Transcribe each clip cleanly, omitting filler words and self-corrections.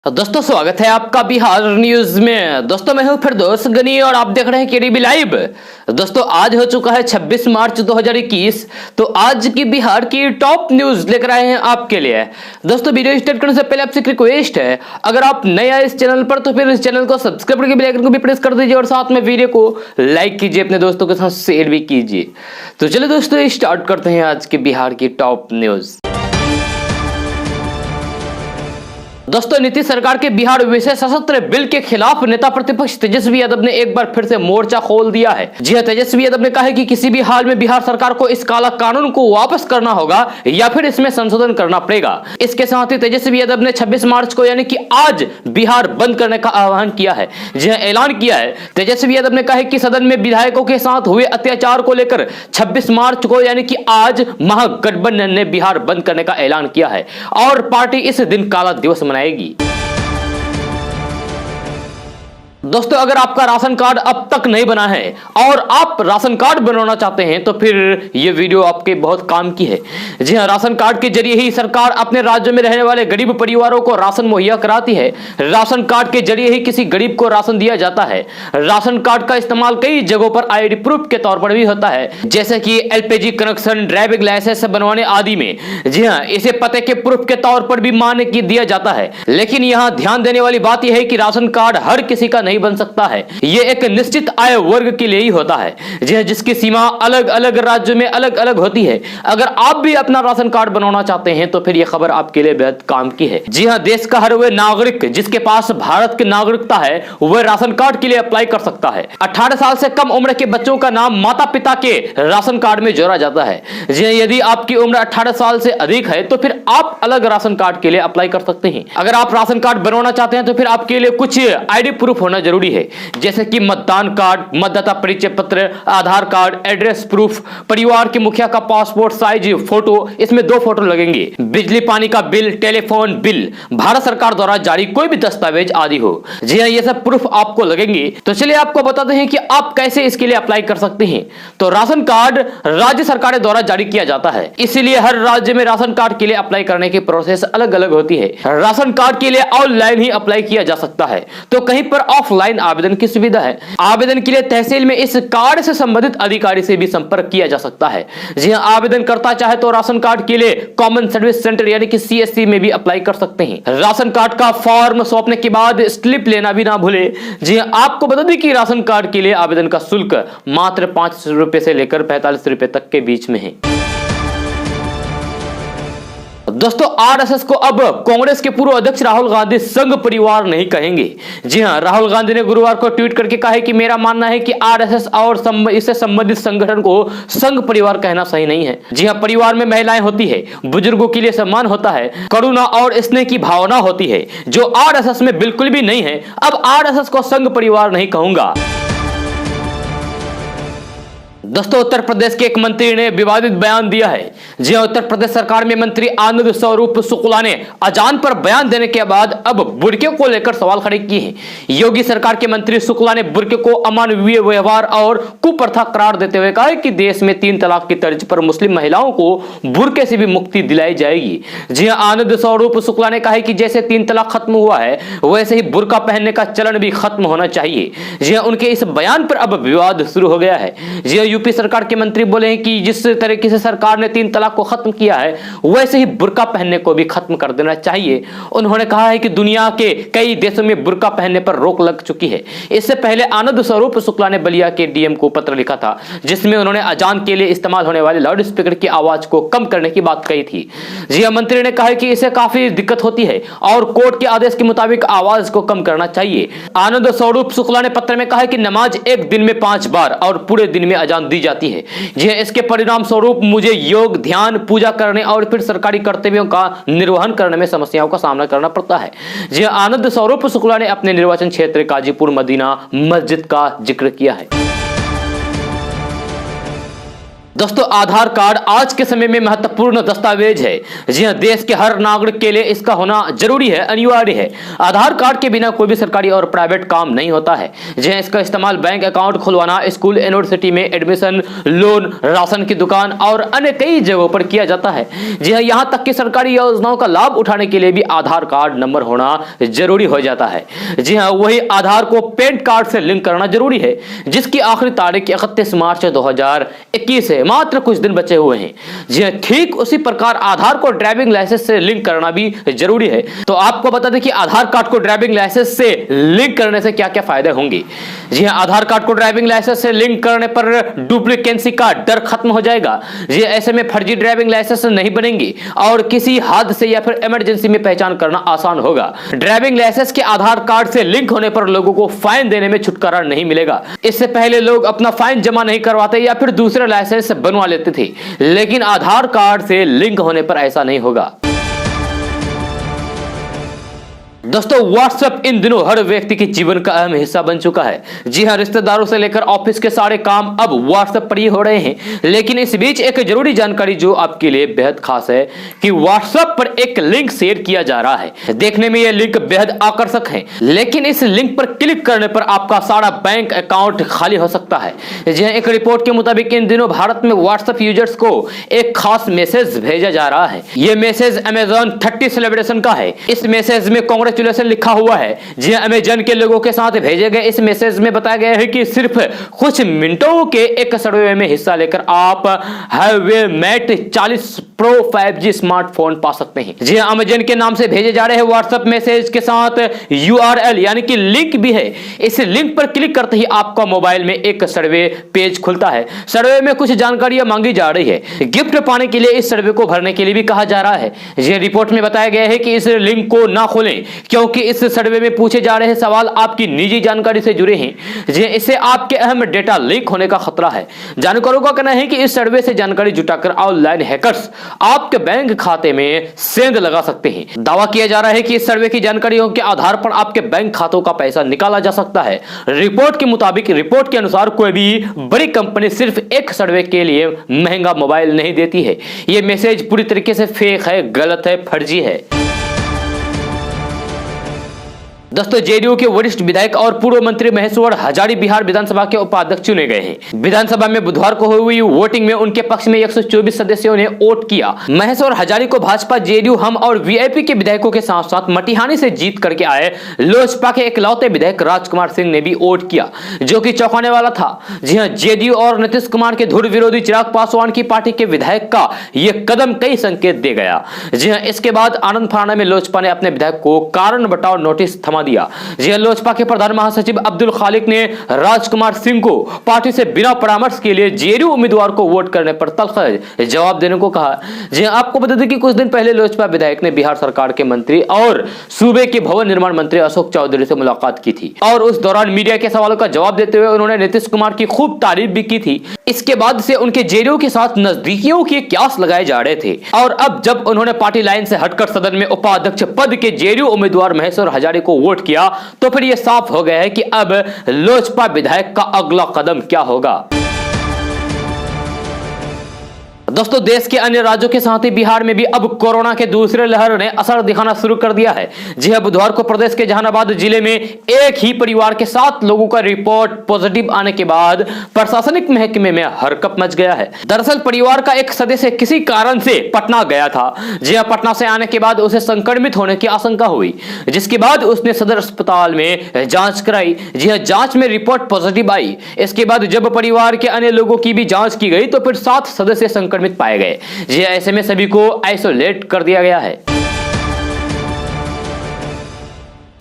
दोस्तों स्वागत है आपका बिहार न्यूज में। दोस्तों मैं हूं फिरदौस गनी और आप देख रहे हैं केडीबी लाइव। दोस्तों आज हो चुका है 26 मार्च 2021। तो आज की बिहार की टॉप न्यूज लेकर आए हैं आपके लिए। दोस्तों वीडियो स्टार्ट करने से पहले आपसे एक रिक्वेस्ट है, अगर आप नए आए इस चैनल पर तो फिर इस चैनल को सब्सक्राइब करके बेल आइकन को भी प्रेस कर दीजिए और साथ में वीडियो को लाइक कीजिए, अपने दोस्तों के साथ शेयर भी कीजिए। तो चलिए दोस्तों स्टार्ट करते हैं आज के बिहार की टॉप न्यूज। दोस्तों नीतीश सरकार के बिहार विशेष सशस्त्र बिल के खिलाफ नेता प्रतिपक्ष तेजस्वी यादव ने एक बार फिर से मोर्चा खोल दिया है। जी हां, तेजस्वी यादव ने कहा है कि किसी भी हाल में बिहार सरकार को इस काला कानून को वापस करना होगा या फिर इसमें संशोधन करना पड़ेगा। इसके साथ ही तेजस्वी यादव ने 26 मार्च को यानी कि आज बिहार बंद करने का आह्वान किया है। जी हां, ऐलान किया है। तेजस्वी यादव ने कहा है कि सदन में विधायकों के साथ हुए अत्याचार को लेकर 26 मार्च को यानी कि आज महागठबंधन ने बिहार बंद करने का ऐलान किया है और पार्टी इस दिन काला दिवस मनाएगी। दोस्तों अगर आपका राशन कार्ड अब तक नहीं बना है और आप राशन कार्ड बनवाना चाहते हैं तो फिर यह वीडियो आपके बहुत काम की है। जी हां, राशन कार्ड के जरिए ही सरकार अपने राज्य में रहने वाले गरीब परिवारों को राशन मुहैया कराती है। राशन कार्ड के जरिए ही किसी गरीब को राशन दिया जाता है। राशन कार्ड का इस्तेमाल कई जगहों पर आईडी प्रूफ के तौर पर भी होता है, जैसे कि एलपीजी कनेक्शन, ड्राइविंग लाइसेंस बनवाने आदि में। जी हां, इसे पते के प्रूफ के तौर पर भी मान्य दिया जाता है। लेकिन यहां ध्यान देने वाली बात यह है कि राशन कार्ड हर किसी का नहीं बन सकता है। यह एक निश्चित आय वर्ग के लिए ही होता है, जिसकी सीमा अलग अलग राज्यों में अलग अलग होती है। अगर आप भी अपना राशन कार्ड बनवाना चाहते हैं तो फिर यह खबर आपके लिए बेहद काम की है। जी हां, देश का हर वह नागरिक जिसके पास भारत की नागरिकता है वह राशन कार्ड के लिए अप्लाई कर सकता है। 18 साल से कम उम्र के बच्चों का नाम माता पिता के राशन कार्ड में जोड़ा जाता है। जी हां, यदि आपकी उम्र 18 साल से अधिक है तो फिर आप अलग राशन कार्ड के लिए अप्लाई कर सकते हैं। अगर आप राशन कार्ड बनवाना चाहते हैं तो फिर आपके लिए कुछ आईडी प्रूफ होना जरूरी है, जैसे कि मतदान कार्ड, मतदाता परिचय पत्र, आधार कार्ड, एड्रेस प्रूफ, परिवार के मुखिया का पासपोर्ट साइज फोटो, इसमें 2 फोटो लगेंगे, बिजली पानी का बिल, टेलीफोन बिल, भारत सरकार द्वारा जारी कोई भी दस्तावेज आदि हो। जी हां, ये सब प्रूफ आपको लगेंगे। तो चलिए आपको बताते हैं कि आप कैसे इसके लिए अप्लाई कर सकते हैं। तो राशन कार्ड राज्य सरकार द्वारा जारी किया जाता है, इसीलिए हर राज्य में राशन कार्ड के लिए अप्लाई करने की प्रोसेस अलग अलग होती है। राशन कार्ड के लिए ऑनलाइन ही अप्लाई किया जा सकता है तो कहीं पर ऑफलाइन आवेदन की सुविधा है। आवेदन के लिए तहसील में इस कार्ड से संबंधित अधिकारी से भी संपर्क किया जा सकता है। जी हां, आवेदन करता चाहे तो राशन कार्ड के लिए कॉमन सर्विस सेंटर यानी कि सीएससी में भी अप्लाई कर सकते हैं। राशन कार्ड का फॉर्म सौंपने के बाद स्लिप लेना भी ना भूले। जी हां, आपको बता दें कि राशन कार्ड के लिए आवेदन का शुल्क मात्र 5 रुपए से लेकर 45 रुपए तक के बीच में है। दोस्तों आरएसएस को अब कांग्रेस के पूर्व अध्यक्ष राहुल गांधी संघ परिवार नहीं कहेंगे। जी हां, राहुल गांधी ने गुरुवार को ट्वीट करके कहा है कि मेरा मानना है कि आरएसएस और इससे संबंधित संगठन को संघ परिवार कहना सही नहीं है। जी हां, परिवार में महिलाएं होती है, बुजुर्गों के लिए सम्मान होता है, करुणा और स्नेह की भावना होती है, जो आरएसएस में बिल्कुल भी नहीं है। अब आरएसएस को संघ परिवार नहीं कहूंगा। दोस्तों उत्तर प्रदेश के एक मंत्री ने विवादित बयान दिया है। जी हां, उत्तर प्रदेश सरकार में मंत्री आनंद स्वरूप शुक्ला ने अजान पर बयान देने के बाद अब बुर्के को लेकर सवाल खड़े किए हैं। योगी सरकार के मंत्री शुक्ला ने बुर्के को अमानवीय व्यवहार और कुप्रथा करार देते हुए कहा है कि देश में 3 तलाक की तर्ज पर मुस्लिम महिलाओं को बुर्के से भी मुक्ति दिलाई जाएगी। जी हां, आनंद स्वरूप शुक्ला ने कहा है कि जैसे 3 तलाक खत्म हुआ है वैसे ही बुर्का पहनने का चलन भी खत्म होना चाहिए। जी हां, उनके इस बयान पर अब विवाद शुरू हो गया है। जी हां, यूपी सरकार के मंत्री बोले हैं कि जिस तरीके से सरकार ने 3 तलाक को खत्म किया है वैसे ही बुर्का पहनने को भी खत्म कर देना चाहिए। उन्होंने कहा है कि दुनिया के कई देशों में बुर्का पहनने पर रोक लग चुकी है। इससे पहले आनंद स्वरूप शुक्ला ने बलिया के डीएम को पत्र लिखा था जिसमें उन्होंने अजान के लिए इस्तेमाल होने वाले लाउड स्पीकर की आवाज को कम करने की बात कही थी। जी हां, मंत्री ने कहा कि इससे काफी दिक्कत होती है और कोर्ट के आदेश के मुताबिक आवाज को कम करना चाहिए। आनंद स्वरूप शुक्ला ने पत्र में कहा है कि नमाज एक दिन में 5 बार और पूरे दिन में अजान दी जाती है। जी हां, इसके परिणाम स्वरूप मुझे योग, ध्यान, पूजा करने और फिर सरकारी कर्तव्यों का निर्वहन करने में समस्याओं का सामना करना पड़ता है। जी हां, आनंद स्वरूप शुक्ला ने अपने निर्वाचन क्षेत्र काजीपुर मदीना मस्जिद का जिक्र किया है। दोस्तों आधार कार्ड आज के समय में महत्वपूर्ण दस्तावेज है। जी हां, देश के हर नागरिक के लिए इसका होना जरूरी है, अनिवार्य है। आधार कार्ड के बिना कोई भी सरकारी और प्राइवेट काम नहीं होता है। जी हां, इसका इस्तेमाल बैंक अकाउंट खुलवाना, स्कूल, यूनिवर्सिटी में एडमिशन, लोन, राशन की दुकान और अन्य कई जगहों पर किया जाता है। जी हां, यहां तक कि सरकारी योजनाओं का लाभ उठाने के लिए भी आधार कार्ड नंबर होना जरूरी हो जाता है। जी हां, वही आधार को पैन कार्ड से लिंक करना जरूरी है, जिसकी आखिरी तारीख 31 मार्च 2021 है। मात्र कुछ दिन बचे हुए हैं। जी हां, ठीक उसी प्रकार आधार को ड्राइविंग लाइसेंस से लिंक करना भी जरूरी है। तो आपको बता दें कि आधार कार्ड को ड्राइविंग लाइसेंस से लिंक करने से क्या क्या फायदे होंगे। जी हां, आधार कार्ड को ड्राइविंग लाइसेंस से लिंक करने पर डुप्लीकेसी का डर खत्म हो जाएगा। जी ऐसे में फर्जी ड्राइविंग लाइसेंस नहीं बनेंगे और किसी हादसे या फिर इमरजेंसी में पहचान करना आसान होगा। ड्राइविंग लाइसेंस के आधार कार्ड से लिंक होने पर लोगों को फाइन देने में छुटकारा नहीं मिलेगा। इससे पहले लोग अपना फाइन जमा नहीं करवाते या फिर दूसरे लाइसेंस बनवा लेते थे, लेकिन आधार कार्ड से लिंक होने पर ऐसा नहीं होगा। दोस्तों व्हाट्सएप इन दिनों हर व्यक्ति के जीवन का अहम हिस्सा बन चुका है। जी हां, रिश्तेदारों से लेकर ऑफिस के सारे काम अब व्हाट्सएप पर ही हो रहे हैं। लेकिन इस बीच एक जरूरी जानकारी जो आपके लिए बेहद खास है कि व्हाट्सएप पर एक लिंक शेयर किया जा रहा है। देखने में यह लिंक बेहद आकर्षक है, लेकिन इस लिंक पर क्लिक करने पर आपका सारा बैंक अकाउंट खाली हो सकता है। जी हां, एक रिपोर्ट के मुताबिक इन दिनों भारत में व्हाट्सएप यूजर्स को एक खास मैसेज भेजा जा रहा है। यह मैसेज अमेजॉन 30 सेलिब्रेशन का है। इस मैसेज में कांग्रेचुलेशन लिखा हुआ है। जी अमेजन के लोगों के साथ भेजे गए इस मैसेज में बताया गया है कि सिर्फ कुछ मिनटों के एक सर्वे में हिस्सा लेकर आप highway met 40 pro 5G smartphone पा सकते हैं। जी अमेजन के नाम से भेजे जा रहे हैं व्हाट्सएप मैसेज के साथ URL यानी कि लिंक भी है। इस लिंक पर क्लिक करते ही आपका मोबाइल में एक सर्वे पेज खुलता है। सर्वे में कुछ जानकारियां मांगी जा रही है। गिफ्ट पाने के लिए इस सर्वे को भरने के लिए भी कहा जा रहा है। ये रिपोर्ट में बताया गया है कि इस लिंक को ना खोलें, क्योंकि इस सर्वे में पूछे जा रहे सवाल आपकी निजी जानकारी से जुड़े हैं। जी इससे आपके अहम डेटा लीक होने का खतरा है। जानकारों का कहना है कि इस सर्वे से जानकारी जुटाकर ऑनलाइन हैकर्स आपके बैंक खाते में सेंध लगा सकते हैं। दावा किया जा रहा है कि इस सर्वे की जानकारियों के आधार पर आपके बैंक खातों का पैसा निकाला जा सकता है। रिपोर्ट के मुताबिक, रिपोर्ट के अनुसार कोई भी बड़ी कंपनी सिर्फ एक सर्वे के लिए महंगा मोबाइल नहीं देती है। यह मैसेज पूरी तरीके से फेक है, गलत है, फर्जी है। दोस्तों जेडीयू के वरिष्ठ विधायक और पूर्व मंत्री महेश्वर हजारी बिहार विधानसभा के उपाध्यक्ष चुने गए हैं। विधानसभा में बुधवार को हुई वोटिंग में उनके पक्ष में 124 सदस्यों ने वोट किया। महेश्वर हजारी को भाजपा, जेडीयू, हम और वीआईपी के विधायकों के साथ साथ मटिहानी से जीत करके आए लोजपा के इकलौते विधायक राजकुमार सिंह ने भी वोट किया, जो कि चौंकाने वाला था। जी हाँ, जेडीयू और नीतीश कुमार के धुर विरोधी चिराग पासवान की पार्टी के विधायक का यह कदम कई संकेत दे गया। जी हाँ, इसके बाद आनंद फाना में लोजपा ने अपने विधायक को कारण बताओ नोटिस थमा दिया। जी लोजपा के प्रधान महासचिव अब्दुल खालिक ने राजकुमार सिंह को पार्टी से बिना परामर्श के लिए जेडीयू उम्मीदवार को वोट करने पर तल्ख जवाब देने को कहा। जी आपको बता दें कि कुछ दिन पहले लोजपा विधायक ने बिहार सरकार के मंत्री और सूबे के भवन निर्माण मंत्री अशोक चौधरी से मुलाकात की थी और उस दौरान मीडिया के सवालों का जवाब देते हुए उन्होंने नीतीश कुमार की खूब तारीफ भी की थी। इसके बाद से उनके जेडीयू के साथ नजदीकियों के क्यास लगाए जा रहे थे और अब जब उन्होंने पार्टी लाइन से हटकर सदन में उपाध्यक्ष पद के जेडीयू उम्मीदवार महेश्वर हजारी को वोट किया तो फिर यह साफ हो गया है कि अब लोजपा विधायक का अगला कदम क्या होगा। दोस्तों देश के अन्य राज्यों के साथ ही बिहार में भी अब कोरोना के दूसरे लहर ने असर दिखाना शुरू कर दिया है। जी हां, बुधवार को प्रदेश के जहानाबाद जिले में एक ही परिवार के 7 लोगों का रिपोर्ट पॉजिटिव आने के बाद प्रशासनिक महकमे में हरकंप मच गया है। दरअसल परिवार का एक सदस्य किसी कारण से पटना गया था। जी हां, पटना से आने के बाद उसे संक्रमित होने की आशंका हुई, जिसके बाद उसने सदर अस्पताल में जांच कराई। जी हां, जांच में रिपोर्ट पॉजिटिव आई। इसके बाद जब परिवार के अन्य लोगों की भी जांच की गई तो फिर 7 सदस्य संक्रमित पाए गए। जी ऐसे में सभी को आइसोलेट कर दिया गया है।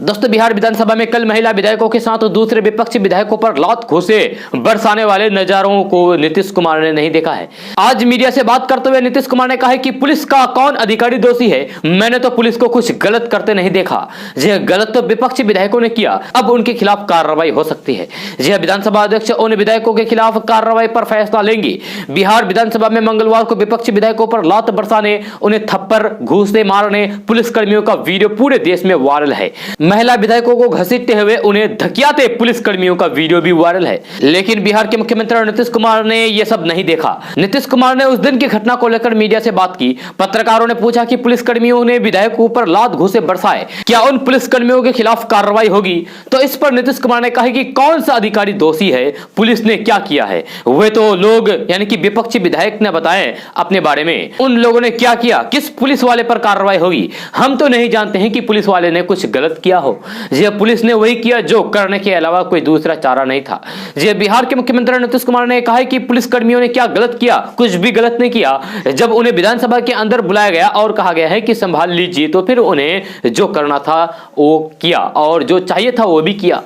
दोस्तों बिहार विधानसभा में कल महिला विधायकों के साथ दूसरे विपक्षी विधायकों पर लात घूंसे बरसाने वाले नजारों को नीतीश कुमार ने नहीं देखा है। आज मीडिया से बात करते हुए नीतीश कुमार ने कहा है कि पुलिस का कौन अधिकारी दोषी है, मैंने तो पुलिस को कुछ गलत करते नहीं देखा। जी गलत तो विपक्षी विधायकों ने किया, अब उनके खिलाफ कार्रवाई हो सकती है। जी विधानसभा अध्यक्ष उन विधायकों के खिलाफ कार्रवाई पर फैसला लेंगे। बिहार विधानसभा में मंगलवार को विपक्षी विधायकों पर लात बरसाने, उन्हें थप्पड़ घूंसे मारने पुलिसकर्मियों का वीडियो पूरे देश में वायरल है। महिला विधायकों को घसीटते हुए उन्हें धकियाते पुलिस कर्मियों का वीडियो भी वायरल है। लेकिन बिहार के मुख्यमंत्री नीतीश कुमार ने यह सब नहीं देखा। नीतीश कुमार ने उस दिन की घटना को लेकर मीडिया से बात की। पत्रकारों ने पूछा कि पुलिस कर्मियों ने विधायकों पर लात घूंसे बरसाए, क्या उन पुलिस कर्मियों के खिलाफ कार्रवाई होगी? तो इस पर नीतीश कुमार ने कहा कि कौन सा अधिकारी दोषी है, पुलिस ने क्या किया है, वे तो लोग यानी कि विपक्षी विधायक ने बताए अपने बारे में। उन लोगों ने क्या किया, किस पुलिस वाले पर कार्रवाई होगी? हम तो नहीं जानते हैं कि पुलिस वाले ने कुछ गलत किया हो। जी पुलिस ने वही किया जो करने के अलावा कोई दूसरा चारा नहीं था। जी बिहार के मुख्यमंत्री नीतीश कुमार ने कहा कि पुलिस कर्मियों ने क्या गलत किया? कुछ भी गलत नहीं किया। जब उन्हें विधानसभा के अंदर बुलाया गया और कहा गया है कि संभाल लीजिए, तो फिर उन्हें जो करना था वो किया और जो चाहिए था वो भी किया।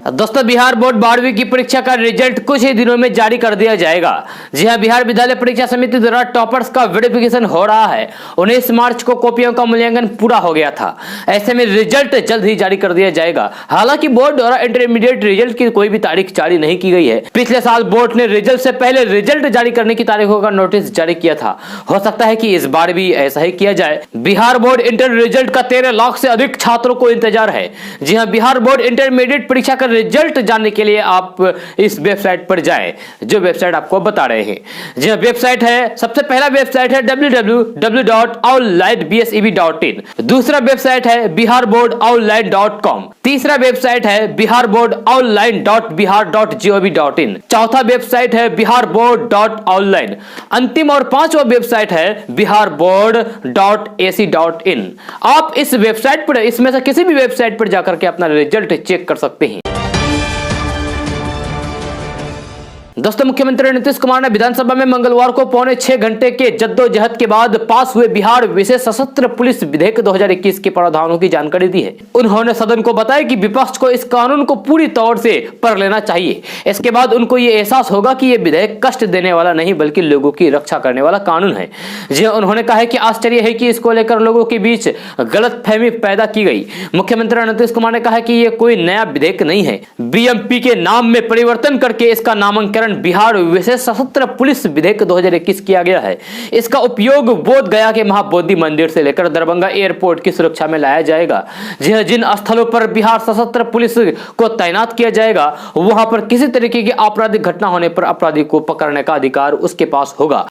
दोस्तों, बिहार बोर्ड 12वीं की परीक्षा का रिजल्ट कुछ ही दिनों में जारी कर दिया जाएगा। जी हां, बिहार विद्यालय परीक्षा समिति द्वारा टॉपर्स का वेरिफिकेशन हो रहा है। 19 मार्च को कॉपियों का मूल्यांकन पूरा हो गया था। ऐसे में रिजल्ट जल्द ही जारी कर दिया जाएगा। हालांकि बोर्ड द्वारा इंटरमीडिएट रिजल्ट की कोई भी तारीख जारी नहीं की गई है। पिछले साल बोर्ड ने रिजल्ट से पहले रिजल्ट जारी करने की तारीखों का नोटिस जारी किया था। हो सकता है कि इस बार भी ऐसा ही किया जाए। बिहार बोर्ड इंटर रिजल्ट का 13 लाख से अधिक छात्रों को इंतजार है। जी हाँ, बिहार बोर्ड इंटरमीडिएट परीक्षा का रिजल्ट जानने के लिए आप इस वेबसाइट पर जाएं, जो वेबसाइट आपको बता रहे हैं। जी हाँ, वेबसाइट है, सबसे पहला वेबसाइट है www.onlinebseb.in। दूसरा वेबसाइट है biharboardonline.com। तीसरा वेबसाइट है biharboardonline.bihar.gov.in। चौथा वेबसाइट है biharboard.online। अंतिम और पांचवा वेबसाइट है biharboard.ac.in। आप इस वेबसाइट पर, इसमें से किसी भी वेबसाइट पर जाकर के अपना रिजल्ट चेक कर सकते हैं। दोस्तों, मुख्यमंत्री नीतीश कुमार ने विधानसभा में मंगलवार को 6.25 घंटे के जद्दोजहद के बाद पास हुए बिहार विशेष सशस्त्र पुलिस विधेयक 2021 के प्रावधानों की जानकारी दी है। उन्होंने सदन को बताया कि विपक्ष को इस कानून को पूरी तौर से पढ़ लेना चाहिए। इसके बाद उनको ये एहसास होगा कि यह विधेयक कष्ट देने वाला नहीं बल्कि लोगों की रक्षा करने वाला कानून है। जी, उन्होंने कहा कि आश्चर्य है कि इसको लेकर लोगों के बीच गलतफहमी पैदा की गई। मुख्यमंत्री नीतीश कुमार ने कहा कि यह कोई नया विधेयक नहीं है। बीएमपी के नाम में परिवर्तन करके इसका नामांकन बिहार विशेष सशस्त्र पुलिस विधेयक 2021 किया गया है। इसका उपयोग बोध गया के महाबोधि मंदिर से लेकर दरभंगा एयरपोर्ट की सुरक्षा में लाया जाएगा। जिन स्थलों पर बिहार सशस्त्र पुलिस को तैनात किया जाएगा, वहां पर किसी तरीके की आपराधिक घटना होने पर अपराधी को पकड़ने का अधिकार उसके पास होगा।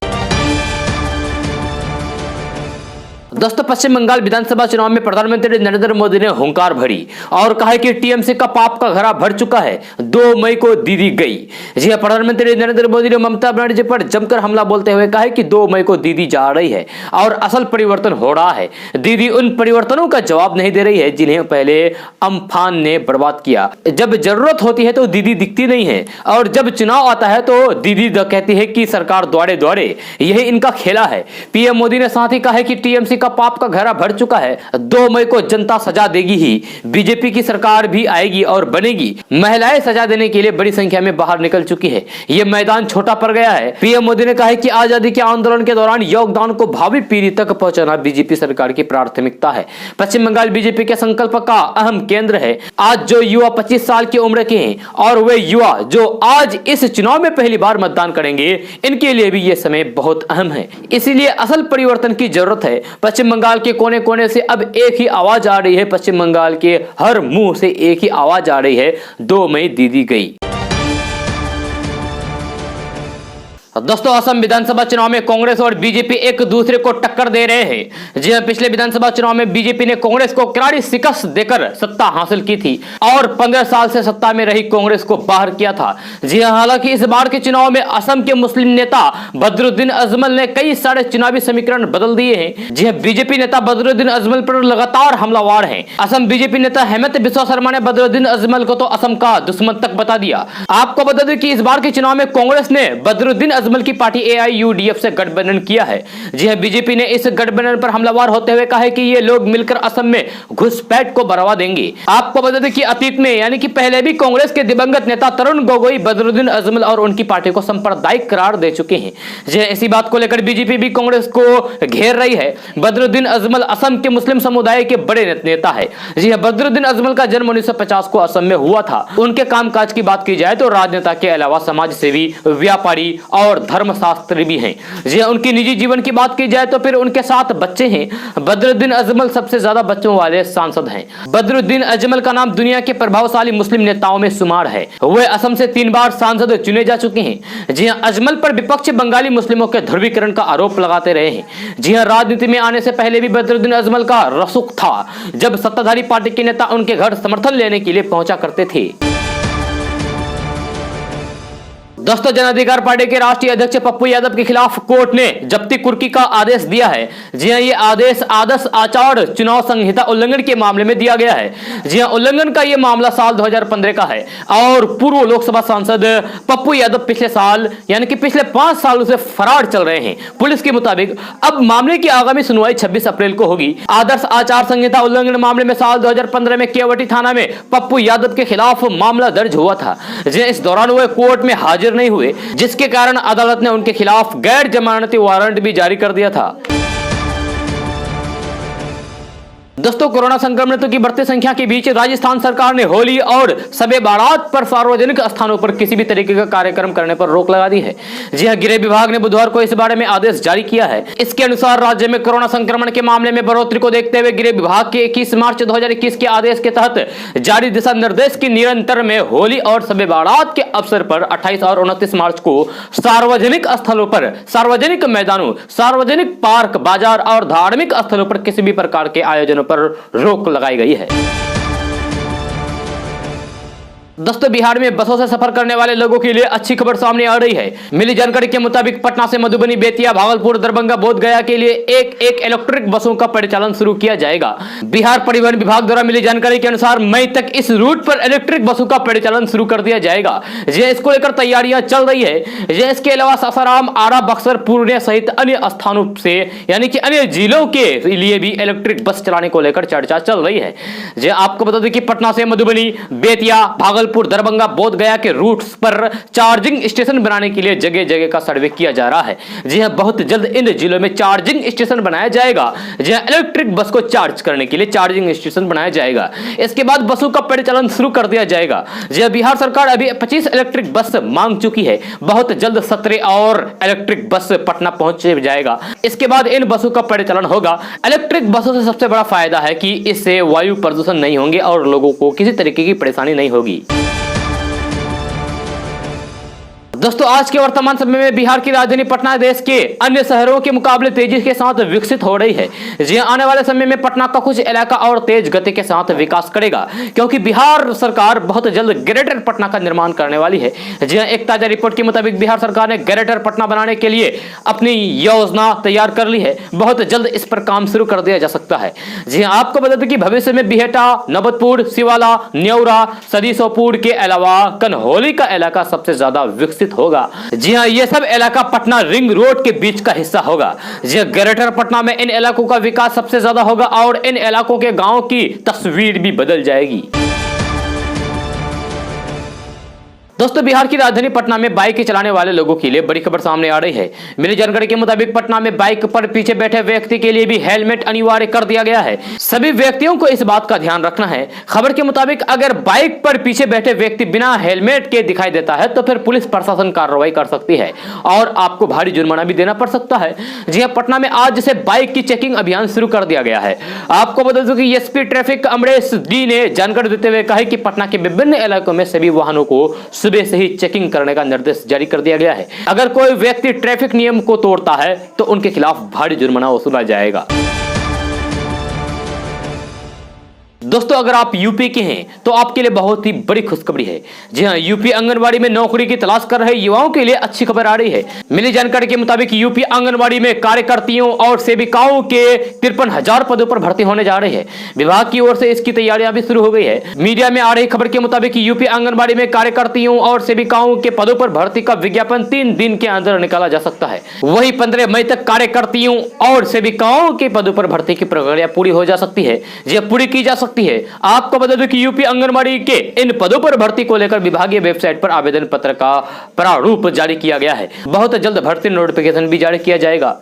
दोस्तों, पश्चिम बंगाल विधानसभा चुनाव में प्रधानमंत्री नरेंद्र मोदी ने हुंकार भरी और कहा कि टीएमसी का पाप का घड़ा भर चुका है। 2 मई को दीदी गई। जी हां, प्रधानमंत्री नरेंद्र मोदी ने ममता बनर्जी पर जमकर हमला बोलते हुए कहा कि 2 मई को दीदी जा रही है और असल परिवर्तन हो रहा है। दीदी उन परिवर्तनों का जवाब नहीं दे रही है जिन्हें पहले अम्फान ने बर्बाद किया। जब जरूरत होती है तो दीदी दिखती नहीं है और जब चुनाव आता है तो दीदी कहती है कि सरकार द्वारे द्वारे, यही इनका खेला है। पीएम मोदी ने साथ ही कहा कि टीएमसी पाप का घड़ा भर चुका है। 2 मई को जनता सजा देगी ही। बीजेपी की सरकार भी आएगी और बनेगी। महिलाएं सजा देने के लिए बड़ी संख्या में बाहर निकल चुकी है। यह मैदान छोटा पड़ गया है। पीएम मोदी ने कहा कि आजादी के आंदोलन के दौरान योगदान को भावी पीढ़ी तक पहुंचाना बीजेपी सरकार की प्राथमिकता है। पश्चिम बंगाल बीजेपी के संकल्प का अहम केंद्र है। आज जो युवा 25 साल की उम्र के हैं और वे युवा जो आज इस चुनाव में पहली बार मतदान करेंगे, इनके लिए भी यह समय बहुत अहम है। इसीलिए असल परिवर्तन की जरूरत है। पश्चिम बंगाल के कोने कोने से अब एक ही आवाज आ रही है। पश्चिम बंगाल के हर मुंह से एक ही आवाज आ रही है, 2 मई दीदी गई। दोस्तों, असम विधानसभा चुनाव में कांग्रेस और बीजेपी एक दूसरे को टक्कर दे रहे हैं। जी हां, पिछले विधानसभा चुनाव में बीजेपी ने कांग्रेस को करारी शिकस्त देकर सत्ता हासिल की थी और 15 साल से सत्ता में रही कांग्रेस को बाहर किया था। जी हां, हालांकि इस बार के चुनाव में असम के मुस्लिम नेता बदरुद्दीन अजमल ने कई सारे चुनावी समीकरण बदल दिए हैं। जी हां, बीजेपी नेता बदरुद्दीन अजमल पर लगातार हमलावर हैं। असम बीजेपी नेता हेमंत बिस्वा शर्मा ने बदरुद्दीन अजमल को तो असम का दुश्मन तक बता दिया। आपको बता दें कि इस बार के चुनाव में कांग्रेस ने बदरुद्दीन अजमल की पार्टी AIUDF से गठबंधन किया है। जी हां, बीजेपी ने इस गठबंधन पर हमलावर होते हुए कहा है कि ये लोग मिलकर असम में घुसपैठ को बढ़ावा देंगे। आपको बता दें कि अतीत में यानी कि पहले भी कांग्रेस के दिवंगत नेता तरुण गोगोई बदरुद्दीन अजमल और उनकी पार्टी को सांप्रदायिक करार दे चुके हैं। जी हां, इसी बात को लेकर बीजेपी भी कांग्रेस को घेर रही है। बदरुद्दीन अजमल असम के मुस्लिम समुदाय के बड़े नेता है। जी हां, बदरुद्दीन अजमल का जन्म 1950 को असम में हुआ था। उनके कामकाज की बात की जाए तो राजनेता के अलावा समाज सेवी, व्यापारी और और धर्मशास्त्री भी हैं। जी उनकी निजी जीवन की बात की जाए तो फिर उनके 7 बच्चे हैं। बदरुद्दीन अजमल सबसे ज्यादा बच्चों वाले सांसद हैं। बदरुद्दीन अजमल का नाम दुनिया के प्रभावशाली मुस्लिम नेताओं में शुमार है। वे असम से 3 बार सांसद चुने जा चुके हैं। जी हाँ, अजमल पर विपक्ष बंगाली मुस्लिमों के ध्रुवीकरण का आरोप लगाते रहे हैं। जी हाँ, राजनीति में आने से पहले भी बदरुद्दीन अजमल का रसूख था, जब सत्ताधारी पार्टी के नेता उनके घर समर्थन लेने के लिए पहुंचा करते थे। दोस्तों, जन अधिकार पार्टी के राष्ट्रीय अध्यक्ष पप्पू यादव के खिलाफ कोर्ट ने जब्ती कुर्की का आदेश दिया है। जी हां, ये आदेश आदर्श आचार चुनाव संहिता उल्लंघन के मामले में दिया गया है। जी हां, उल्लंघन का ये मामला साल 2015 का है और पूर्व लोकसभा सांसद पप्पू यादव पिछले साल यानी कि पिछले 5 सालों से फरार चल रहे हैं। पुलिस के मुताबिक अब मामले की आगामी सुनवाई 26 अप्रैल को होगी। आदर्श आचार संहिता उल्लंघन मामले में साल 2015 में केवटी थाना में पप्पू यादव के खिलाफ मामला दर्ज हुआ था। इस दौरान वे कोर्ट में हाजिर नहीं हुए, जिसके कारण अदालत ने उनके खिलाफ गैर जमानती वारंट भी जारी कर दिया था। दोस्तों, कोरोना संक्रमितों की बढ़ती संख्या के बीच राजस्थान सरकार ने होली और शबे बारात पर सार्वजनिक स्थानों पर किसी भी तरीके का कार्यक्रम करने पर रोक लगा दी है। जी हां, गृह विभाग ने बुधवार को इस बारे में आदेश जारी किया है। इसके अनुसार राज्य में कोरोना संक्रमण के मामले में बढ़ोतरी को देखते हुए गृह विभाग के 21 मार्च 2021 के आदेश के तहत जारी दिशा निर्देश की निरंतर में होली और शबे बारात के अवसर पर 28 और 29 मार्च को सार्वजनिक स्थलों पर, सार्वजनिक मैदानों, सार्वजनिक पार्क, बाजार और धार्मिक स्थलों पर किसी भी प्रकार के आयोजनों पर रोक लगाई गई है। दोस्तों, बिहार में बसों से सफर करने वाले लोगों के लिए अच्छी खबर सामने आ रही है। मिली जानकारी के मुताबिक पटना से मधुबनी, बेतिया, भागलपुर, दरभंगा, बोधगया के लिए एक इलेक्ट्रिक बसों का परिचालन शुरू किया जाएगा। बिहार परिवहन विभाग द्वारा मिली जानकारी के अनुसार मई तक इस रूट पर इलेक्ट्रिक बसों का परिचालन शुरू कर दिया जाएगा। इसको लेकर तैयारियां चल रही है। इसके अलावा सासाराम, आरा, बक्सर, पूर्णिया सहित अन्य स्थानों से यानी कि अन्य जिलों के लिए भी इलेक्ट्रिक बस चलाने को लेकर चर्चा चल रही है। आपको बता दें कि पटना से मधुबनी, बेतिया, भागलपुर, दरभंगा, बोधगया के रूट्स पर चार्जिंग स्टेशन बनाने के लिए जगह जगह का सर्वे किया जा रहा है। जी हां, बहुत जल्द इन जिलों में चार्जिंग स्टेशन बनाया जाएगा। जी हां, इलेक्ट्रिक बस को चार्ज करने के लिए चार्जिंग स्टेशन बनाया जाएगा। इसके बाद बसों का परिचालन शुरू कर दिया जाएगा। जी हां, बिहार सरकार अभी 25 इलेक्ट्रिक बस मांग चुकी है। बहुत जल्द 17 और इलेक्ट्रिक बस पटना पहुंच जाएगा। इसके बाद इन बसों का परिचालन होगा। इलेक्ट्रिक बसों से सबसे बड़ा फायदा है कि इससे वायु प्रदूषण नहीं होंगे और लोगों को किसी तरीके की परेशानी नहीं होगी। दोस्तों, आज के वर्तमान समय में बिहार की राजधानी पटना देश के अन्य शहरों के मुकाबले तेजी के साथ विकसित हो रही है। जी आने वाले समय में पटना का कुछ इलाका और तेज गति के साथ विकास करेगा, क्योंकि बिहार सरकार बहुत जल्द ग्रेटर पटना का निर्माण करने वाली है। जी एक ताजा रिपोर्ट के मुताबिक बिहार सरकार ने ग्रेटर पटना बनाने के लिए अपनी योजना तैयार कर ली है। बहुत जल्द इस पर काम शुरू कर दिया जा सकता है। जी आपको बता दें कि भविष्य में बिहेटा, नवतपुर, सिवाला, न्यौरा, सदीसोपुर के अलावा कन्हौली का इलाका सबसे ज्यादा विकसित होगा। जी हां, ये सब इलाका पटना रिंग रोड के बीच का हिस्सा होगा। जी ग्रेटर पटना में इन इलाकों का विकास सबसे ज्यादा होगा और इन इलाकों के गांव की तस्वीर भी बदल जाएगी। दोस्तों, बिहार की राजधानी पटना में बाइक चलाने वाले लोगों के लिए बड़ी खबर सामने आ रही है। मिली जानकारी के मुताबिक पटना में बाइक पर पीछे बैठे व्यक्ति के लिए भी हेलमेट अनिवार्य कर दिया गया है। सभी व्यक्तियों को इस बात का ध्यान रखना है। खबर के मुताबिक अगर बाइक पर पीछे बैठे व्यक्ति बिना हेलमेट के दिखाई देता है तो फिर पुलिस प्रशासन कार्रवाई कर सकती है और आपको भारी जुर्माना भी देना पड़ सकता है। जी हां, पटना में आज से बाइक की चेकिंग अभियान शुरू कर दिया गया है। आपको बता दूं कि एसपी ट्रैफिक अमरेश डी ने जानकारी देते हुए कहा कि पटना के विभिन्न इलाकों में सभी वाहनों को सुबह से ही चेकिंग करने का निर्देश जारी कर दिया गया है। अगर कोई व्यक्ति ट्रैफिक नियम को तोड़ता है तो उनके खिलाफ भारी जुर्माना वसूला जाएगा। दोस्तों, अगर आप यूपी के हैं तो आपके लिए बहुत ही बड़ी खुशखबरी है। जी हां, यूपी आंगनबाड़ी में नौकरी की तलाश कर रहे युवाओं के लिए अच्छी खबर आ रही है। मिली जानकारी के मुताबिक यूपी आंगनबाड़ी में कार्यकर्तियों और सेविकाओं के 53,000 पदों पर भर्ती होने जा रही है। विभाग की ओर से इसकी तैयारियां भी शुरू हो गई है। मीडिया में आ रही खबर के मुताबिक यूपी आंगनबाड़ी में कार्यकर्तियों और सेविकाओं के पदों पर भर्ती का विज्ञापन 3 दिन के अंदर निकाला जा सकता है। वही 15 मई तक कार्यकर्तियों और सेविकाओं के पदों पर भर्ती की प्रक्रिया पूरी हो जा सकती है। जी पूरी की जा सकती है। आपको बता दें कि यूपी आंगनबाड़ी के इन पदों पर भर्ती को लेकर विभागीय वेबसाइट पर आवेदन पत्र का प्रारूप जारी किया गया है। बहुत जल्द भर्ती नोटिफिकेशन भी जारी किया जाएगा।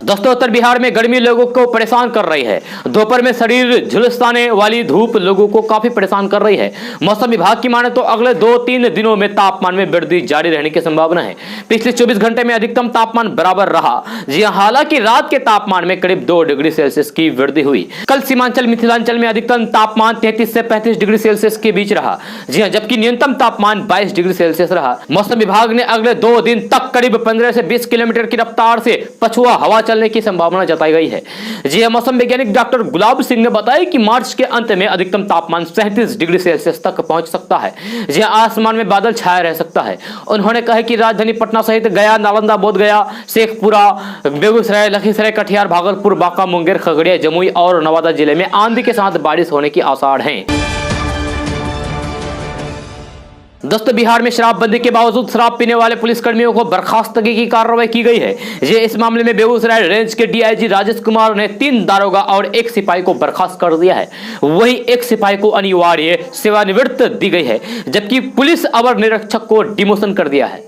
दोस्तों उत्तर बिहार में गर्मी लोगों को परेशान कर रही है। दोपहर में शरीर झुलसाने वाली धूप लोगों को काफी परेशान कर रही है। मौसम विभाग की माने तो अगले 2-3 दिनों में तापमान में वृद्धि जारी रहने की संभावना है। पिछले 24 घंटे में अधिकतम तापमान बराबर रहा। जी हालांकि रात के तापमान में करीब 2 डिग्री सेल्सियस की वृद्धि हुई। कल सीमांचल मिथिलांचल में अधिकतम तापमान 33 से 35 डिग्री सेल्सियस के बीच रहा। जी हां, जबकि न्यूनतम तापमान 22 डिग्री सेल्सियस रहा। मौसम विभाग ने अगले 2 दिन तक करीब 15 से 20 किलोमीटर की रफ्तार से पछुआ हवा चलने की संभावना जताई गई है। जी हां, मौसम वैज्ञानिक डॉक्टर गुलाब सिंह ने बताया कि मार्च के अंत में अधिकतम तापमान 37 डिग्री सेल्सियस तक पहुंच सकता है। जी हां, आसमान में बादल छाया रह सकता है। उन्होंने कहा कि राजधानी पटना सहित गया, नालंदा, बोधगया, शेखपुरा, बेगूसराय, लखीसराय, कटिहार, भागलपुर, बांका, मुंगेर, खगड़िया, जमुई और नवादा जिले में आंधी के साथ बारिश होने की आसार हैं। दोस्तों बिहार में शराबबंदी के बावजूद शराब पीने वाले पुलिसकर्मियों को बर्खास्तगी की कार्रवाई की गई है। ये इस मामले में बेगूसराय रेंज के डीआईजी राजेश कुमार ने 3 दारोगा और 1 सिपाही को बर्खास्त कर दिया है। वहीं 1 सिपाही को अनिवार्य सेवानिवृत्त दी गई है, जबकि पुलिस अवर निरीक्षक को डिमोशन कर दिया है।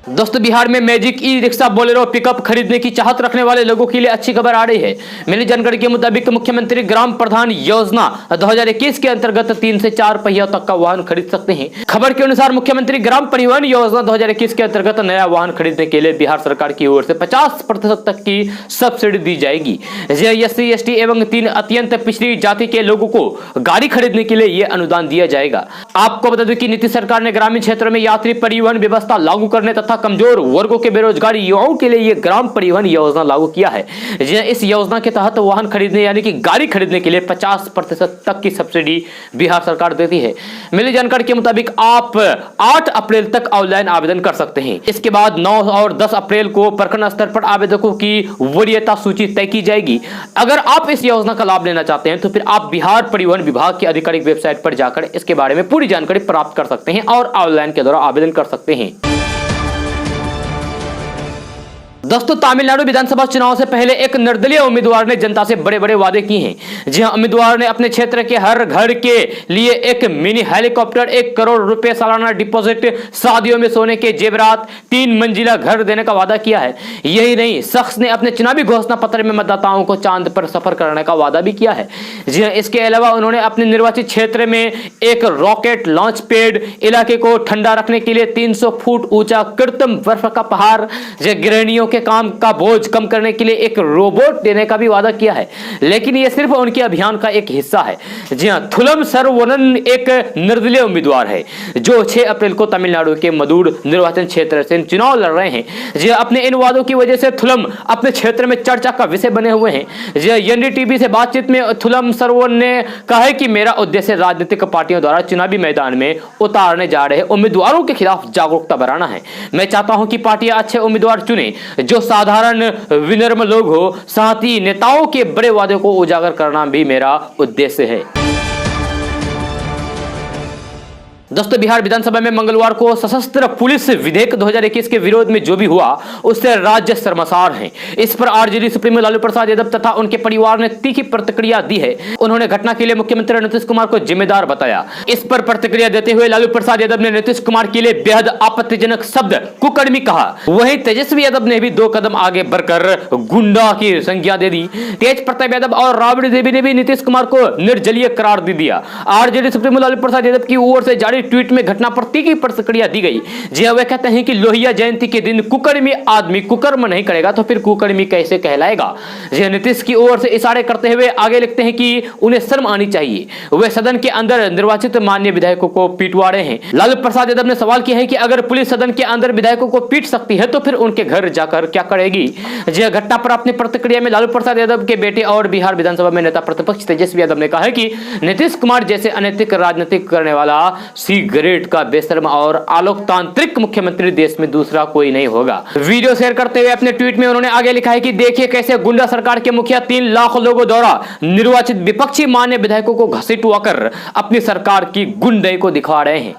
दोस्तों बिहार में magic e rickshaw, Bolero, pickup खरीदने की चाहत रखने वाले लोगों के लिए अच्छी खबर आ रही है। मिली जानकारी के मुताबिक मुख्यमंत्री ग्राम प्रधान योजना 2021 के अंतर्गत 3 से 4 पहिया तक का वाहन खरीद सकते हैं। खबर के अनुसार मुख्यमंत्री ग्राम परिवहन योजना 2021 के अंतर्गत नया वाहन खरीदने के लिए बिहार सरकार की ओर से 50% तक की सब्सिडी दी जाएगी। SC, ST एवं 3 अत्यंत पिछड़ी जाति के लोगों को गाड़ी खरीदने के लिए यह अनुदान दिया जाएगा। आपको बता दें कि नीतीश सरकार ने ग्रामीण क्षेत्रों में यात्री परिवहन व्यवस्था लागू करने तथा कमजोर वर्गों के बेरोजगार युवाओं के लिए यह ग्राम परिवहन योजना लागू किया है। इस योजना के तहत वाहन खरीदने यानी कि गाड़ी खरीदने के लिए 50% तक की सब्सिडी बिहार सरकार देती है। मिली जानकारी के मुताबिक आप 8 अप्रैल तक ऑनलाइन आवेदन कर सकते हैं। इसके बाद 9 और 10 अप्रैल को प्रखंड स्तर पर आवेदकों की वरीयता सूची तय की जाएगी। अगर आप इस योजना का लाभ लेना चाहते हैं तो फिर आप बिहार परिवहन विभाग की आधिकारिक वेबसाइट पर जाकर इसके बारे में पूरी जानकारी प्राप्त कर सकते हैं और ऑनलाइन के द्वारा आवेदन कर सकते हैं। दोस्तों तमिलनाडु विधानसभा चुनाव से पहले एक निर्दलीय उम्मीदवार ने जनता से बड़े बड़े वादे किए हैं। जी हां, उम्मीदवार ने अपने क्षेत्र के हर घर के लिए एक मिनी हेलीकॉप्टर, 1 करोड़ रुपए सालाना डिपॉजिट, शादियों में सोने के जेवरात, 3 मंजिला घर देने का वादा किया है। यही नहीं, शख्स ने अपने चुनावी घोषणा पत्र में मतदाताओं को चांद पर सफर करने का वादा भी किया है। जी हां, इसके अलावा उन्होंने अपने निर्वाचित क्षेत्र में एक रॉकेट लॉन्च पैड, इलाके को ठंडा रखने के लिए 300 फुट ऊंचा कृत्रिम बर्फ का पहाड़, गृहिणियों के काम का बोझ कम करने के लिए एक रोबोट देने का भी वादा किया है। लेकिन यह सिर्फ उनके अभियान का एक हिस्सा है। जी हां, थुलम सर्वोनन एक निर्दलीय उम्मीदवार है जो 6 अप्रैल को तमिलनाडु के मदुर निर्वाचन क्षेत्र से चुनाव लड़ रहे हैं। जी हां, अपने इन वादों की वजह से थुलम अपने क्षेत्र में चर्चा का विषय बने हुए हैं। जी हां, एनडीटीवी से बातचीत में थुलम सर्वोनन ने कहा है कि मेरा उद्देश्य राजनीतिक पार्टियों द्वारा चुनावी मैदान में उतारने जा रहे उम्मीदवारों के खिलाफ जागरूकता बढ़ाना है। मैं चाहता हूं कि पार्टियां अच्छे उम्मीदवार चुने जो साधारण विनम्र लोग हो। साथ ही नेताओं के बड़े वादों को उजागर करना भी मेरा उद्देश्य है। दोस्तों बिहार विधानसभा में मंगलवार को सशस्त्र पुलिस विधेयक 2021 के विरोध में जो भी हुआ उससे राज्य शर्मसार है। इस पर आरजेडी सुप्रीमो लालू प्रसाद यादव तथा उनके परिवार ने तीखी प्रतिक्रिया दी है। उन्होंने घटना के लिए मुख्यमंत्री नीतीश कुमार को जिम्मेदार बताया। इस पर प्रतिक्रिया देते हुए लालू प्रसाद यादव ने नीतीश कुमार के लिए बेहद आपत्तिजनक शब्द कुकर्मी कहा। वहीं तेजस्वी यादव ने भी 2 कदम आगे बढ़कर गुंडा की संज्ञा दे दी। तेज प्रताप यादव और राबड़ी देवी ने भी नीतीश कुमार को निर्दलीय करार दे दिया। आरजेडी सुप्रीमो लालू प्रसाद यादव की ओर से जारी ट्वीट में घटना पर तीखी प्रतिक्रिया दी गई। जी वे कहते हैं कि लोहिया जयंती के दिन कुकर्मी आदमी कुकर्म नहीं करेगा तो फिर कुकर्मी कैसे कहलाएगा। जी नीतीश की ओर से इशारे करते हुए आगे लिखते हैं कि उन्हें शर्म आनी चाहिए। वे सदन के अंदर निर्वाचित माननीय विधायकों को पिटवा रहे हैं। लालू प्रसाद यादव ने सवाल किया है कि अगर पुलिस सदन के अंदर विधायकों को पीट सकती है तो फिर उनके घर जाकर क्या करेगी। जी घटना पर अपनी प्रतिक्रिया में लालू प्रसाद यादव के बेटे और बिहार विधानसभा में नेता प्रतिपक्ष तेजस्वी यादव ने कहा है कि नीतीश कुमार जैसे अनैतिक राजनीतिक करने वाला सिगरेट का बेशर्म और अलोकतांत्रिक मुख्यमंत्री देश में दूसरा कोई नहीं होगा। वीडियो शेयर करते हुए अपने ट्वीट में उन्होंने आगे लिखा है कि देखिए कैसे गुंडा सरकार के मुखिया 3 लाख लोगों द्वारा निर्वाचित विपक्षी मान्य विधायकों को घसीटवाकर अपनी सरकार की गुंडई को दिखा रहे हैं।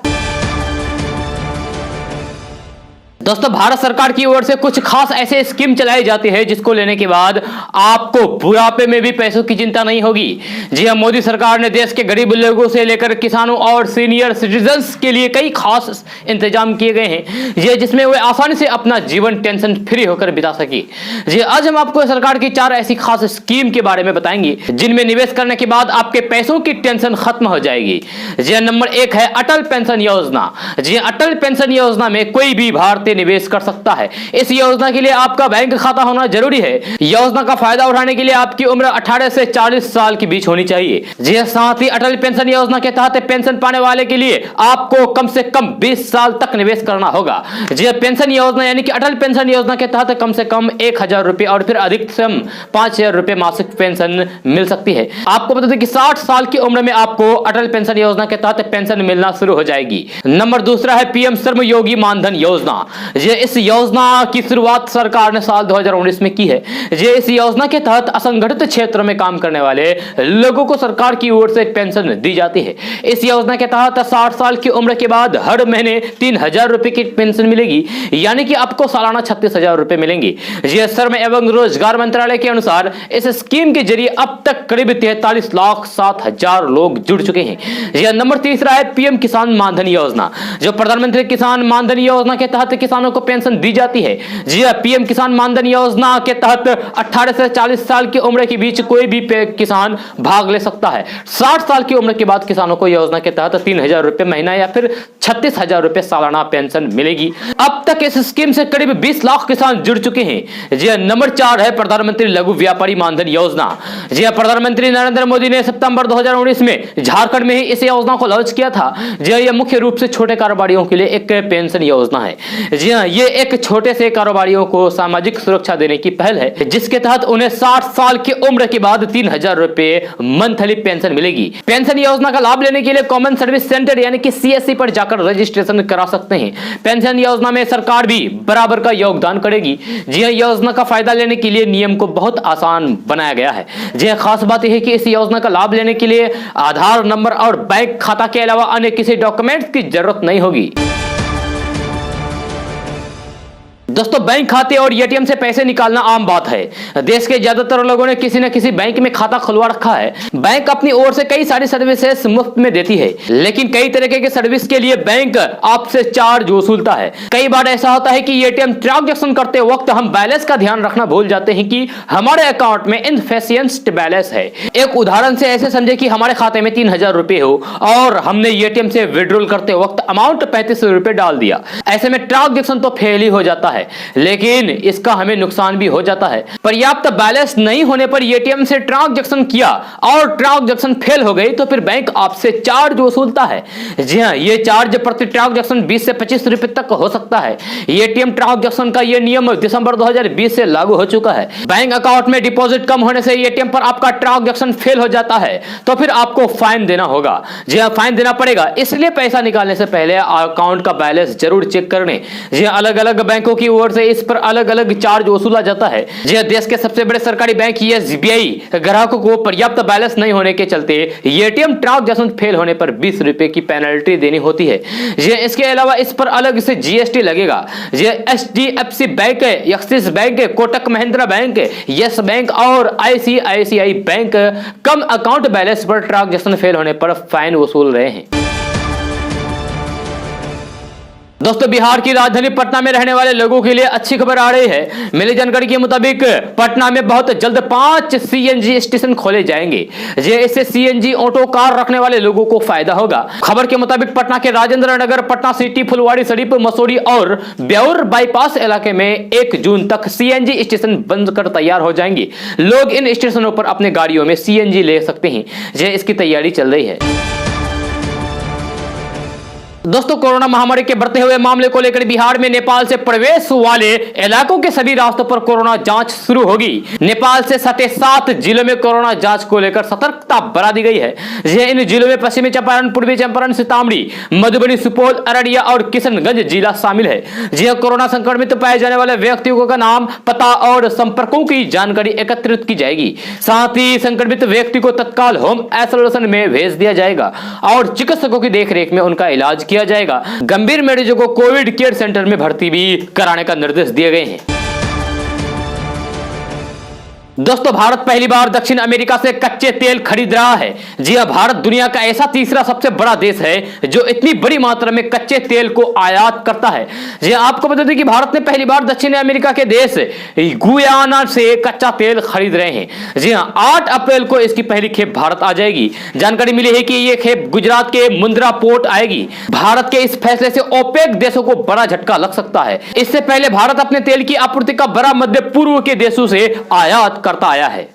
दोस्तों भारत सरकार की ओर से कुछ खास ऐसे स्कीम चलाई जाती है जिसको लेने के बाद आपको बुढ़ापे में भी पैसों की चिंता नहीं होगी। जी हां, मोदी सरकार ने देश के गरीब लोगों से लेकर किसानों और सीनियर सिटीजन्स के लिए कई खास इंतजाम किए गए हैं जी, जिसमें वे आसानी से अपना जीवन टेंशन फ्री होकर बिता सके। जी आज हम आपको सरकार की 4 ऐसी खास स्कीम के बारे में बताएंगे जिनमें निवेश करने के बाद आपके पैसों की टेंशन खत्म हो जाएगी। जी नंबर 1 है अटल पेंशन योजना। जी अटल पेंशन योजना में कोई भी भारतीय निवेश कर सकता है। इस योजना के लिए आपका बैंक खाता होना जरूरी है। योजना का फायदा उठाने के लिए आपकी उम्र 18 से 40 साल के बीच होनी चाहिए। जी साथ ही अटल पेंशन योजना के तहत पेंशन पाने वाले के लिए आपको कम से कम 20 साल तक निवेश करना होगा। जी पेंशन योजना यानी कि अटल पेंशन योजना के तहत कम से कम 1000 रुपए और फिर अधिकतम 5000 रुपए मासिक पेंशन मिल सकती है। आपको बता दें कि 60 साल की उम्र में आपको अटल पेंशन योजना के तहत पेंशन मिलना शुरू हो जाएगी। नंबर 2 है पीएम श्रम योगी मानधन योजना। ये इस योजना की शुरुआत सरकार ने साल 2019 में की है। ये इस योजना के तहत असंगठित क्षेत्र में काम करने वाले लोगों को सरकार की ओर से पेंशन दी जाती है। इस योजना के तहत 60 साल की उम्र के बाद हर महीने 3000 रुपए की पेंशन मिलेगी, यानी कि आपको सालाना 36,000 रुपए मिलेंगे। ये श्रम एवं रोजगार मंत्रालय के अनुसार इस स्कीम के जरिए अब तक करीब 43,07,000 लोग जुड़ चुके हैं। यह नंबर 3 है पीएम किसान मानधन योजना। जो प्रधानमंत्री किसान मानधन योजना के तहत किसानों को पेंशन दी जाती है। जी पीएम किसान मानधन योजना के तहत 18 से 40 साल की उम्र के बीच कोई भी किसान भाग ले सकता है। 60 साल की उम्र के बाद किसानों को योजना के तहत 3000 रुपए महीना या फिर 36,000 रुपए सालाना पेंशन मिलेगी। अब तक इस स्कीम से करीब 20 लाख किसान जुड़ चुके हैं। जी नंबर 4 है प्रधानमंत्री लघु व्यापारी मानधन योजना। जी प्रधानमंत्री नरेंद्र मोदी ने सितंबर 2019 में झारखंड में ही इस योजना को लॉन्च किया था। जी यह मुख्य रूप से छोटे कारोबारियों के लिए एक पेंशन योजना है। जी हाँ, ये एक छोटे से कारोबारियों को सामाजिक सुरक्षा देने की पहल है, जिसके तहत उन्हें 60 साल की उम्र के बाद 3000 रुपए मंथली पेंशन मिलेगी। पेंशन योजना का लाभ लेने के लिए कॉमन सर्विस सेंटर यानी कि सीएससी पर जाकर रजिस्ट्रेशन करा सकते हैं। पेंशन योजना में सरकार भी बराबर का योगदान करेगी। जी हाँ, योजना का फायदा लेने के लिए नियम को बहुत आसान बनाया गया है। जी हाँ, खास बात यह है कि इस योजना का लाभ लेने के लिए आधार नंबर और बैंक खाता के अलावा अन्य किसी डॉक्यूमेंट्स की जरूरत नहीं होगी। दोस्तों बैंक खाते और एटीएम से पैसे निकालना आम बात है। देश के ज्यादातर लोगों ने किसी न किसी बैंक में खाता खुलवा रखा है। बैंक अपनी ओर से कई सारी सर्विसेज मुफ्त में देती है, लेकिन कई तरीके के सर्विस के लिए बैंक आपसे चार्ज वसूलता है। कई बार ऐसा होता है कि एटीएम ट्रांजैक्शन करते वक्त हम बैलेंस का ध्यान रखना भूल जाते हैं कि हमारे अकाउंट में इनसफिशिएंट बैलेंस है। एक उदाहरण से ऐसे समझे कि हमारे खाते में 3000 रुपए हो और हमने एटीएम से विड्रॉल करते वक्त अमाउंट 35 रुपए डाल दिया। ऐसे में ट्रांजैक्शन तो फेल ही हो जाता है, लेकिन इसका हमें नुकसान भी हो जाता है। पर्याप्त बैलेंस नहीं होने पर एटीएम से ट्रांजैक्शन किया और ट्रांजैक्शन फेल हो गई तो फिर बैंक आपसे चार्ज वसूलता है। जी हां, ये चार्ज प्रति ट्रांजैक्शन 20 से 25 रुपए तक हो सकता है। एटीएम ट्रांजैक्शन का ये नियम दिसंबर 2020 से लागू हो चुका है। बैंक अकाउंट में डिपॉजिट कम होने से एटीएम पर आपका ट्रांजैक्शन फेल हो जाता है तो फिर आपको फाइन देना होगा। जी हां, फाइन देना पड़ेगा। इसलिए पैसा निकालने से पहले अकाउंट का बैलेंस जरूर चेक कर लें। जी हां, अलग अलग बैंकों की ओर से इस पर अलग अलग चार्ज वसूला जाता है। जी देश के सबसे बड़े सरकारी बैंक एसबीआई ग्राहकों को पर्याप्त बैलेंस नहीं होने के चलते एटीएम ट्रांजैक्शन फेल होने पर 20 रुपए की पेनल्टी देनी होती है। जी इसके अलावा इस पर अलग से जीएसटी लगेगा। जी HDFC bank, Axis bank, Kotak Mahindra bank, Yes bank और आईसीआईसीआई बैंक कम अकाउंट बैलेंस पर ट्रांजैक्शन फेल होने पर फाइन वसूल रहे हैं। दोस्तों बिहार की राजधानी पटना में रहने वाले लोगों के लिए अच्छी खबर आ रही है। मिली जानकारी के मुताबिक पटना में बहुत जल्द 5 सीएनजी स्टेशन खोले जाएंगे। इससे सीएनजी ऑटो कार रखने वाले लोगों को फायदा होगा। खबर के मुताबिक पटना के राजेंद्र नगर, पटना सिटी, फुलवाड़ी शरीफ, मसूरी और ब्यौर बाईपास इलाके में 1 जून तक सीएनजी स्टेशन बनकर तैयार हो जाएंगे। लोग इन स्टेशनों पर अपने गाड़ियों में सीएनजी ले सकते हैं। इसकी तैयारी चल रही है। दोस्तों कोरोना महामारी के बढ़ते हुए मामले को लेकर बिहार में नेपाल से प्रवेश वाले इलाकों के सभी रास्तों पर कोरोना जांच शुरू होगी। नेपाल से सटे 7 जिलों में कोरोना जांच को लेकर सतर्कता बढ़ा दी गई है। इन जिलों में पश्चिमी चंपारण, पूर्वी चंपारण, सीतामढ़ी, मधुबनी, सुपौल, अररिया और किशनगंज जिला शामिल है। कोरोना संक्रमित पाए जाने वाले व्यक्तियों का नाम, पता और संपर्कों की जानकारी एकत्रित की जाएगी। साथ ही संक्रमित व्यक्ति को तत्काल होम आइसोलेशन में भेज दिया जाएगा और चिकित्सकों की देखरेख में उनका इलाज किया जाएगा। गंभीर मरीजों को कोविड केयर सेंटर में भर्ती भी कराने का निर्देश दिए गए हैं। दोस्तों, भारत पहली बार दक्षिण अमेरिका से कच्चे तेल खरीद रहा है। जी हां, भारत दुनिया का ऐसा तीसरा सबसे बड़ा देश है जो इतनी बड़ी मात्रा में कच्चे तेल को आयात करता है। जी हां, आपको बता दें कि भारत ने पहली बार दक्षिण अमेरिका के देश गुयाना से कच्चा तेल खरीद रहे हैं। जी हां, 8 अप्रैल को इसकी पहली खेप भारत आ जाएगी। जानकारी मिली है कि यह खेप गुजरात के मुंद्रा पोर्ट आएगी। भारत के इस फैसले से ओपेक देशों को बड़ा झटका लग सकता है। इससे पहले भारत अपने तेल की आपूर्ति का बड़ा मध्य पूर्व के देशों से आयात करता आया है।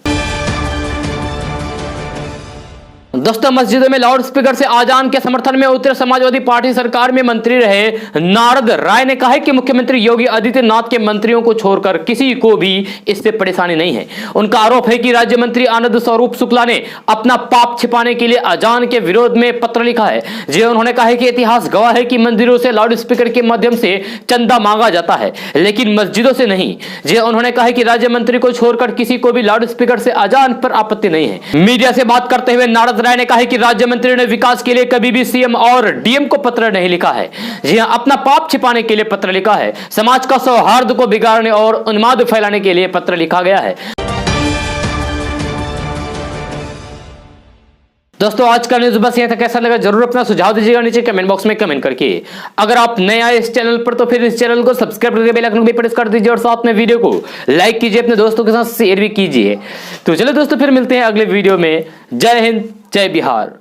दोस्तों, मस्जिदों में लाउड स्पीकर से आजान के समर्थन में उतरे समाजवादी पार्टी सरकार में मंत्री रहे नारद राय ने कहा है कि मुख्यमंत्री योगी आदित्यनाथ के मंत्रियों को छोड़कर किसी को भी इससे परेशानी नहीं है। उनका आरोप है कि राज्य मंत्री आनंद स्वरूप शुक्ला ने अपना पाप छिपाने के लिए अजान के विरोध में पत्र लिखा है। जी, उन्होंने कहा है कि इतिहास गवाह है कि मंदिरों से लाउड स्पीकर के माध्यम से चंदा मांगा जाता है, लेकिन मस्जिदों से नहीं। जी, उन्होंने कहा है कि राज्य मंत्री को छोड़कर किसी को भी लाउड स्पीकर से अजान पर आपत्ति नहीं है। मीडिया से बात करते हुए नारद राय ने कहा कि राज्य मंत्री ने विकास के लिए कभी भी सीएम और डीएम को पत्र नहीं लिखा है। जी हां, अपना पाप छिपाने के लिए पत्र लिखा है। समाज का सौहार्द को बिगाड़ने और उन्माद फैलाने के लिए पत्र लिखा गया है। दोस्तों, आज का न्यूज बस यह था। कैसा लगा जरूर अपना सुझाव दीजिएगा नीचे कमेंट बॉक्स में कमेंट करके। अगर आप नए आए इस चैनल पर तो फिर इस चैनल को सब्सक्राइब करके बेल आइकन भी प्रेस कर दीजिए और साथ में वीडियो को लाइक कीजिए, अपने दोस्तों के साथ शेयर भी कीजिए। तो चलो दोस्तों, फिर मिलते हैं अगले वीडियो में। जय हिंद, जय बिहार।